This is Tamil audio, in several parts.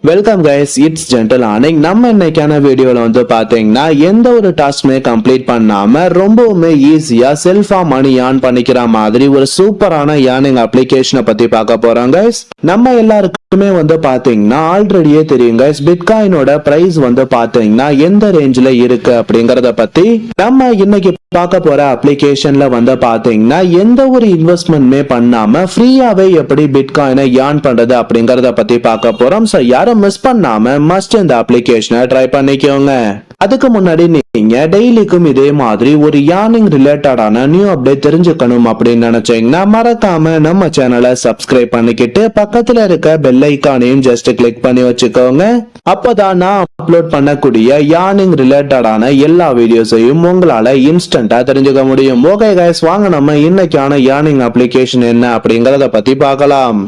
வெல்கம் கைஸ், இட்ஸ் ஜென்டல் ஆனிங். நம்ம இன்னைக்கான வீடியோல வந்து பாத்தீங்கன்னா எந்த ஒரு டாஸ்க்குமே கம்ப்ளீட் பண்ணாம ரொம்பவுமே ஈஸியா செல்ஃபா மணி ஏர்ன் பண்ணிக்கிற மாதிரி ஒரு சூப்பரான ஏர்னிங் அப்ளிகேஷனை பத்தி பார்க்க போறோம் கைஸ். நம்ம எல்லாருக்குமே வந்து பாத்தீங்கன்னா ஆல்ரெடியே தெரியும் கைஸ், பிட்காயினோட பிரைஸ் வந்து பாத்தீங்கன்னா எந்த ரேஞ்சில இருக்கு அப்படிங்கறத பத்தி நம்ம இன்னைக்கு பார்க்க போற அப்ளிகேஷன்ல வந்து பாத்தீங்கன்னா எந்த ஒரு இன்வெஸ்ட்மெண்ட்மே பண்ணாம ஃப்ரீயாவே எப்படி பிட்காயினை ஏர்ன் பண்றது அப்படிங்கறத பத்தி பார்க்க போறோம். சோ யாரும் மிஸ் பண்ணாம மஸ்ட் இந்த அப்ளிகேஷனை ட்ரை பண்ணிக்கோங்க. அதுக்கு முன்னாடி நீங்க டெய்லிக்கும் இதே மாதிரி ஒரு ஏர்னிங் ரிலேட்டடான நியூ அப்டேட் தெரிஞ்சுக்கணும் அப்படின்னு நினைச்சீங்கன்னா மறக்காம நம்ம சேனலை சப்ஸ்கிரைப் பண்ணிக்கிட்டு பக்கத்துல இருக்க பெல் ஐகானையும் ஜஸ்ட் கிளிக் பண்ணி வச்சுக்கோங்க. அப்பதான் நான் அப்லோட் பண்ணக்கூடிய ஏர்னிங் ரிலேட்டடான எல்லா வீடியோஸையும் உங்களால இன்ஸ்டன்டா தெரிஞ்சுக்க முடியும். ஓகே கைஸ், வாங்க நம்ம இன்னைக்கான ஏர்னிங் அப்ளிகேஷன் என்ன அப்படிங்கறத பத்தி பார்க்கலாம்.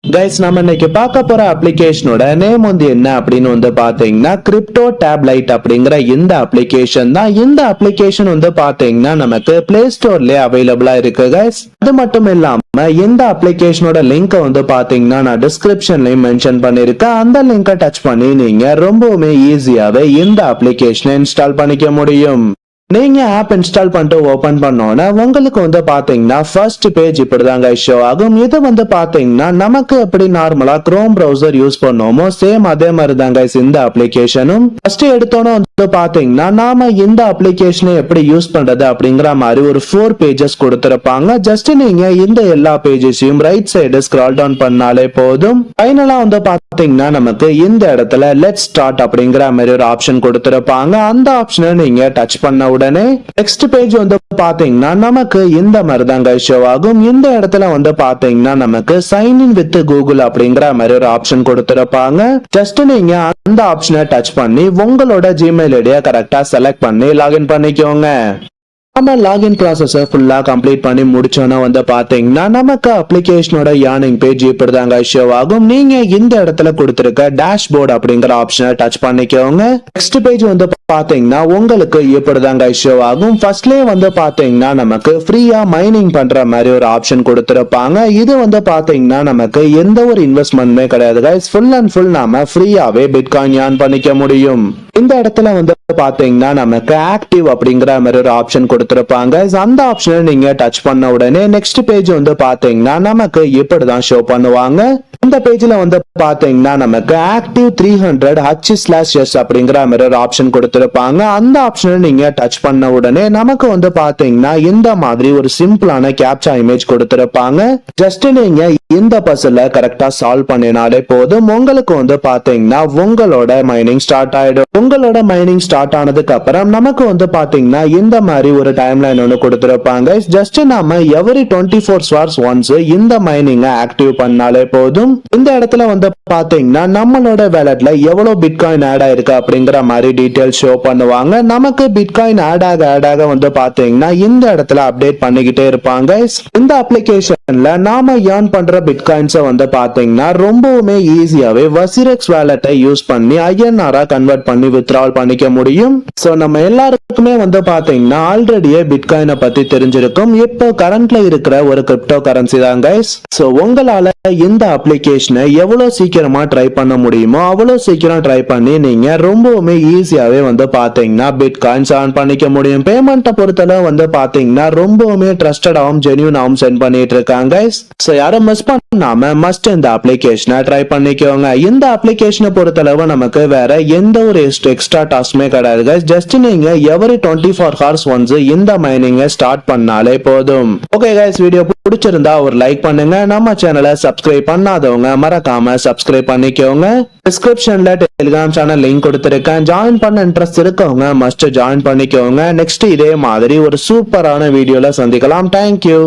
கைஸ், நம்ம இன்னைக்கு பார்க்க போற அப்ளிகேஷனோட நேம் வந்து என்ன அப்படின்னு வந்து பாத்தீங்கன்னா கிரிப்டோ டேப்லைட் அப்படிங்கிற இந்த அப்ளிகேஷன் தான். இந்த அப்ளிகேஷன் வந்து பாத்தீங்கன்னா நமக்கு பிளே ஸ்டோர்லயே அவைலபிளா இருக்கு கைஸ். அது மட்டும் இல்லாம இந்த அப்ளிகேஷனோட லிங்க் வந்து பாத்தீங்கன்னா நான் டிஸ்கிரிப்ஷன்லயும் மென்ஷன் பண்ணிருக்கேன். அந்த லிங்கை டச் பண்ணி நீங்க ரொம்பவுமே ஈஸியாவே இந்த அப்ளிகேஷனை இன்ஸ்டால் பண்ணிக்க முடியும். நீங்க ஆப் இன்ஸ்டால் பண்ணிட்டு ஓபன் பண்ணோன்னா உங்களுக்கு வந்து பாத்தீங்கன்னா ஃபர்ஸ்ட் பேஜ் இப்படிதாங்க ஷோ ஆகும். இது வந்து பாத்தீங்கன்னா நமக்கு எப்படி நார்மலா குரோம் பிரவுசர் யூஸ் பண்ணோமோ சேம் அதே மாதிரி தாங்க இந்த அப்ளிகேஷனும். ஃபர்ஸ்ட் எடுத்தோன்னு வந்து பாத்தீங்கன்னா நாம இந்த அப்ளிகேஷனை எப்படி யூஸ் பண்றது அப்படிங்கிற மாதிரி ஒரு 4 பேஜஸ் கொடுத்திருப்பாங்க. ஜஸ்ட் நீங்க இந்த எல்லா பேஜஸையும் ரைட் சைடு ஸ்க்ரால் டவுன் பண்ணாலே போதும். ஃபைனலா வந்து பாத்தீங்கன்னா நமக்கு இந்த இடத்துல லெட்ஸ் ஸ்டார்ட் அப்படிங்கிற மாதிரி ஒரு ஆப்ஷன் கொடுத்திருப்பாங்க. அந்த ஆப்ஷனை நீங்க டச் பண்ண உடனே நெக்ஸ்ட் பேஜ் வந்து பாத்தீங்கன்னா நமக்கு இந்த மாதிரி தாங்க ஷோ ஆகும். இந்த இடத்துல வந்து பாத்தீங்கன்னா நமக்கு சைன் இன் வித் கூகுள் அப்படிங்கிற மாதிரி ஒரு ஆப்ஷன் கொடுத்திருப்பாங்க. ஜஸ்ட் நீங்க அந்த ஆப்ஷனை டச் பண்ணி உங்களோட ஜிமெயில் ஐடியை கரெக்டா செலக்ட் பண்ணி லாகின் பண்ணிக்கோங்க. நம்ம லாகின் ப்ராசஸை ஃபுல்லா கம்ப்ளீட் பண்ணி முடிச்சோன்னா வந்து பாத்தீங்கன்னா நமக்கு அப்ளிகேஷனோட ஏர்னிங் பேஜ் இப்படிதாங்க ஷோ ஆகும். நீங்க இந்த இடத்துல கொடுத்திருக்க டேஷ்போர்ட் அப்படிங்கிற ஆப்ஷனை டச் பண்ணிக்கோங்க. நெக்ஸ்ட் பேஜ் வந்து பாத்தீங்கன்னா உங்களுக்கு இப்படிதாங்க ஷோ ஆகும். ஃபர்ஸ்ட்லயே வந்து பாத்தீங்கன்னா நமக்கு ஃப்ரீயா மைனிங் பண்ற மாதிரி ஒரு ஆப்ஷன் கொடுத்திருப்பாங்க. இது வந்து பாத்தீங்கன்னா நமக்கு எந்த ஒரு இன்வெஸ்ட்மெண்ட்மே கிடையாது கைஸ். ஃபுல் அண்ட் ஃபுல் நாம ஃப்ரீயாவே பிட்காயின் ஏர்ன் பண்ணிக்க முடியும். இந்த இடத்துல வந்து பாத்தீங்கன்னா நமக்கு ஆக்டிவ் அப்படிங்கிற மாதிரி ஒரு ஆப்ஷன் கொடுத்திருப்பாங்க. அந்த ஆப்ஷனை நீங்க டச் பண்ண உடனே நெக்ஸ்ட் பேஜ் வந்து பாத்தீங்கன்னா நமக்கு இப்படிதான் ஷோ பண்ணுவாங்க. இந்த பேஜ்ல வந்து பாத்தீங்கன்னா நமக்கு ஆக்டிவ் 300 H/S அப்படிங்கிற மாதிரி ஒரு ஆப்ஷன் கொடுத்திருப்பாங்க. அந்த ஆப்ஷனை நீங்க டச் பண்ண உடனே நமக்கு வந்து பாத்தீங்கன்னா இந்த மாதிரி ஒரு சிம்பிளான கேப்சா இமேஜ் கொடுத்திருப்பாங்க. ஜஸ்ட் நீங்க இந்த பசில கரெக்டா சால்வ் பண்ணினாலே போதும். உங்களுக்கு வந்து பாத்தீங்கன்னா உங்களோட மைனிங் ஸ்டார்ட் ஆயிடும். உங்களோட மைனிங் ஸ்டார்ட் ஆனதுக்கு அப்புறம் நமக்கு வந்து பாத்தீங்கன்னா இந்த மாதிரி ஒரு டைம் லைன் ஒன்று கொடுத்திருப்பாங்க. ஜஸ்ட் நாம எவரி 24 hours ஒன்ஸ் இந்த மைனிங்கை ஆக்டிவ் பண்ணாலே போதும். இந்த இடத்துல வந்து பாத்தீங்கன்னா நம்மளோட வேலட்ல எவ்வளவு பிட்காயின் ஆட் ஆயிருக்கு அப்படிங்கிற மாதிரி டீடைல் ஷோ பண்ணுவாங்க. நமக்கு பிட்காயின் ஆட் ஆக வந்து பாத்தீங்கன்னா இந்த இடத்துல அப்டேட் பண்ணிக்கிட்டே இருப்பாங்க. இந்த அப்ளிகேஷன்ல நாம ஏர்ன் பண்ற பிட்காயின்ஸை வந்து பாத்தீங்கன்னா ரொம்பவுமே ஈஸியாவே வசிரெக்ஸ் வேலட்டை யூஸ் பண்ணி INR கன்வெர்ட் பண்ணி வித்ட்ரால் பண்ணிக்க முடியும். சோ நம்ம எல்லாருக்குமே வந்து பாத்தீங்கன்னா ஆல்ரெடியே பிட்காயினை பத்தி தெரிஞ்சிருக்கும். இப்போ கரண்ட்ல இருக்கிற ஒரு கிரிப்டோ கரன்சி தான் கைஸ். சோ உங்களால இந்த அப்ளிகேஷனை எவ்வளவு சீக்கிரமா ட்ரை பண்ண முடியுமோ அவ்வளவு சீக்கிரம் ட்ரை பண்ணி நீங்க ரொம்பவுமே ஈஸியாவே வந்து பாத்தீங்கன்னா பிட்காயின்ஸ் ஏர்ன் பண்ணிக்க முடியும். பேமெண்ட்டை பொறுத்தளவு வந்து பாத்தீங்கன்னா ரொம்பவுமே ட்ரஸ்டடாவும் ஜென்யூனாவும் சென்ட் பண்ணிட்டு இருக்காங்க. சோ யாரும் மிஸ் பண்ணாம மஸ்ட் இந்த அப்ளிகேஷனை ட்ரை பண்ணிக்கோங்க. இந்த அப்ளிகேஷனை பொறுத்தளவு நமக்கு வேற எந்த ஒரு எக்ஸ்ட்ரா டாஸ்க்குமே கிடையாது. ஜஸ்ட் நீங்க எவரி 24 hours ஒன்ஸ் இந்த மைனிங்கை ஸ்டார்ட் பண்ணாலே போதும். ஓகே கைஸ், வீடியோ பிடிச்சிருந்தா ஒரு லைக் பண்ணுங்க. நம்ம சேனலை சப்ஸ்கிரைப் பண்ணாதவங்க மறக்காம சப்ஸ்கிரைப் பண்ணிக்கோங்க. டிஸ்கிரிப்ஷன்ல டெலிகிராம் சேனல் லிங்க் கொடுத்திருக்கேன். ஜாயின் பண்ண இன்ட்ரெஸ்ட் இருக்கவங்க மஸ்ட் ஜாயின் பண்ணிக்கோங்க. நெக்ஸ்ட் இதே மாதிரி ஒரு சூப்பரான வீடியோல சந்திக்கலாம். தேங்க்யூ.